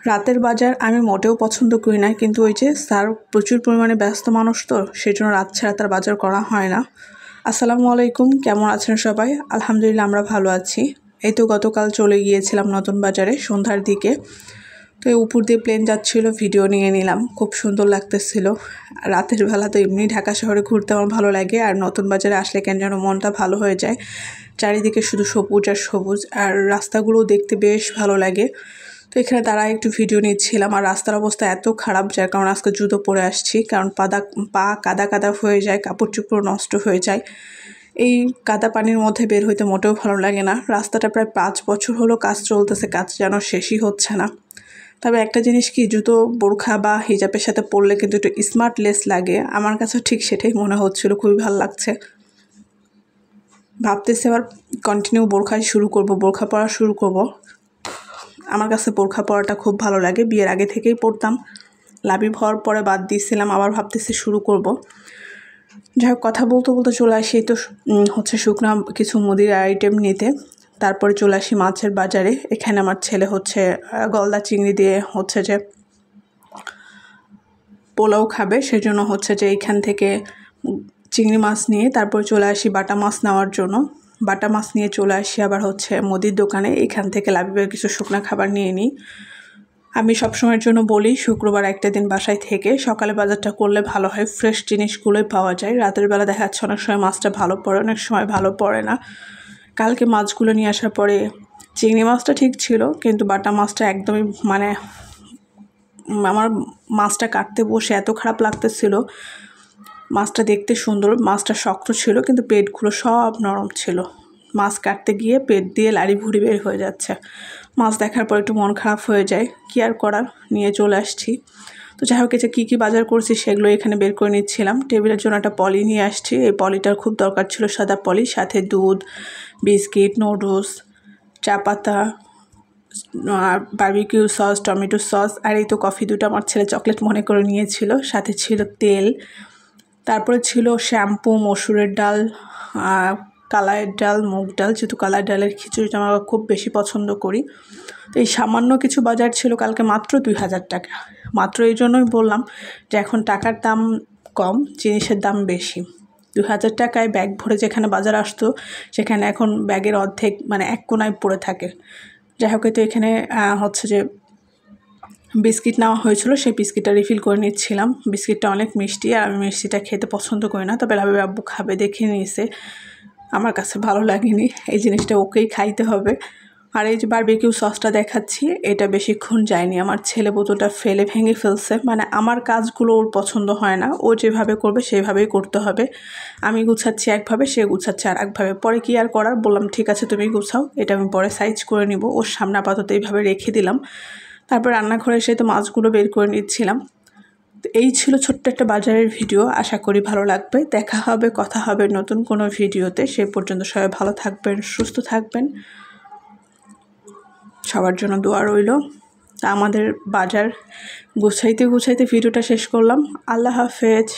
রাতের বাজার আমি মোটেও পছন্দ করি না, কিন্তু ওই যে স্যার প্রচুর পরিমাণে ব্যস্ত মানুষ, তো সেই জন্য রাত ছাড়া তার বাজার করা হয় না। আসসালামু আলাইকুম, কেমন আছেন সবাই? আলহামদুলিল্লাহ আমরা ভালো আছি। এই তো গতকাল চলে গিয়েছিলাম নতুন বাজারে সন্ধ্যার দিকে। তো উপর দিয়ে প্লেন যাচ্ছিল, ভিডিও নিয়ে নিলাম, খুব সুন্দর লাগতেছিল। রাতের বেলা তো এমনি ঢাকা শহরে ঘুরতে আমার ভালো লাগে, আর নতুন বাজারে আসলে কেন যেন মনটা ভালো হয়ে যায়। চারিদিকে শুধু সবুজ আর সবুজ, আর রাস্তাগুলোও দেখতে বেশ ভালো লাগে। তো এখানে তারা একটু ভিডিও নিচ্ছিলাম, আর রাস্তার অবস্থা এত খারাপ যার কারণ আজকে জুতো পরে আসছি, কারণ পা কাদা কাদা হয়ে যায়, কাপড় চোপড় নষ্ট হয়ে যায়। এই কাদা পানির মধ্যে বের হইতে মোটেও ভালো লাগে না। রাস্তাটা প্রায় 5 বছর হলো কাজ চলতেছে, কাজ যেন শেষই হচ্ছে না। তবে একটা জিনিস কি, জুতো বোরখা বা হিজাবের সাথে পরলে কিন্তু একটু স্মার্টলেস লাগে, আমার কাছে ঠিক সেটাই মনে হচ্ছিল, খুবই ভালো লাগছে। ভাবতেছি আবার কন্টিনিউ বোরখাই শুরু করব, বোরখা পরা শুরু করব। আমার কাছে বোরখা পরাটা খুব ভালো লাগে, বিয়ের আগে থেকেই পরতাম, লাবিব হওয়ার পরে বাদ দিয়েছিলাম, আবার ভাবতেছি শুরু করব। যাই হোক, কথা বলতে বলতে চলে আসি তো হচ্ছে শুকনা কিছু মুদির আইটেম নিতে। তারপরে চলে আসি মাছের বাজারে। এখানে আমার ছেলে হচ্ছে গলদা চিংড়ি দিয়ে হচ্ছে যে পোলাও খাবে, সেজন্য হচ্ছে যে এইখান থেকে চিংড়ি মাছ নিয়ে তারপর চলে আসি বাটা মাছ নেওয়ার জন্য। বাটা মাছ নিয়ে চলে আসি আবার হচ্ছে মুদির দোকানে, এখান থেকে লাবিবের কিছু শুকনা খাবার নিয়ে নিই। আমি সবসময়ের জন্য বলি শুক্রবার একটা দিন বাসায় থেকে সকালে বাজারটা করলে ভালো হয়, ফ্রেশ জিনিসগুলোই পাওয়া যায়। রাতের বেলা দেখা যাচ্ছে অনেক সময় মাছটা ভালো পড়ে, অনেক সময় ভালো পড়ে না। কালকে মাছগুলো নিয়ে আসার পরে চিংড়ি মাছটা ঠিক ছিল, কিন্তু বাটা মাছটা একদমই মানে আমার মাছটা কাটতে বসে এত খারাপ লাগতেছিল। মাছটা দেখতে সুন্দর, মাছটা শক্ত ছিল, কিন্তু পেটগুলো সব নরম ছিল। মাছ কাটতে গিয়ে পেট দিয়ে লাড়ি ভুড়ি বের হয়ে যাচ্ছে। মাছ দেখার পর একটু মন খারাপ হয়ে যায়, কি আর করার, নিয়ে চলে আসছি। তো যাই হোক, কী কী বাজার করছি সেগুলো এখানে বের করে নিচ্ছিলাম। টেবিলের জন্য একটা পলি নিয়ে আসছি, এই পলিটার খুব দরকার ছিল, সাদা পলি, সাথে দুধ, বিস্কিট, নুডলস, চা পাতা, আর বারবিকিউ সস, টমেটো সস, আর এই তো কফি দুটো আমার ছেলে চকলেট মনে করে নিয়েছিল। সাথে ছিল তেল, তারপরে ছিল শ্যাম্পু, মসুরের ডাল, কালারের ডাল, মুগ ডাল, যেহেতু কালার ডালের খিচুড়িটা আমরা খুব বেশি পছন্দ করি। তো এই সামান্য কিছু বাজার ছিল কালকে মাত্র 2000 টাকা। মাত্র এই জন্যই বললাম যে এখন টাকার দাম কম, জিনিসের দাম বেশি। 2000 টাকায় ব্যাগ ভরে যেখানে বাজার আসতো, সেখানে এখন ব্যাগের অর্ধেক মানে এক কোনায় পড়ে থাকে। যাই হোক, তো এখানে হচ্ছে যে বিস্কিট নেওয়া হয়েছিল, সেই বিস্কিটটা রিফিল করে নিচ্ছিলাম। বিস্কিটটা অনেক মিষ্টি, আর আমি মিষ্টিটা খেতে পছন্দ করি না, তবে লাবিব আব্বু খাবে দেখে নিয়েছে, আমার কাছে ভালো লাগেনি, এই জিনিসটা ওকেই খাইতে হবে। আর এই যে বারবিকিউ সসটা দেখাচ্ছি, এটা বেশিক্ষণ যায়নি, আমার ছেলে বোতলটা ফেলে ভেঙে ফেলছে। মানে আমার কাজগুলো ওর পছন্দ হয় না, ও যেভাবে করবে সেভাবেই করতে হবে। আমি গুছাচ্ছি একভাবে, সে গুছাচ্ছে আর একভাবে, পরে কি আর করার, বললাম ঠিক আছে তুমি গুছাও, এটা আমি পরে সাইজ করে নিব। ওর সামনে আপাতত এইভাবে রেখে দিলাম। তারপর রান্নাঘরে এসে তো মাছগুলো বের করে নিচ্ছিলাম। তো এই ছিল ছোট্ট একটা বাজারের ভিডিও, আশা করি ভালো লাগবে। দেখা হবে, কথা হবে নতুন কোনো ভিডিওতে। সে পর্যন্ত সবাই ভালো থাকবেন, সুস্থ থাকবেন, সবার জন্য দোয়া রইল। আমাদের বাজার গুছাইতে গুছাইতে ভিডিওটা শেষ করলাম। আল্লাহ হাফেজ।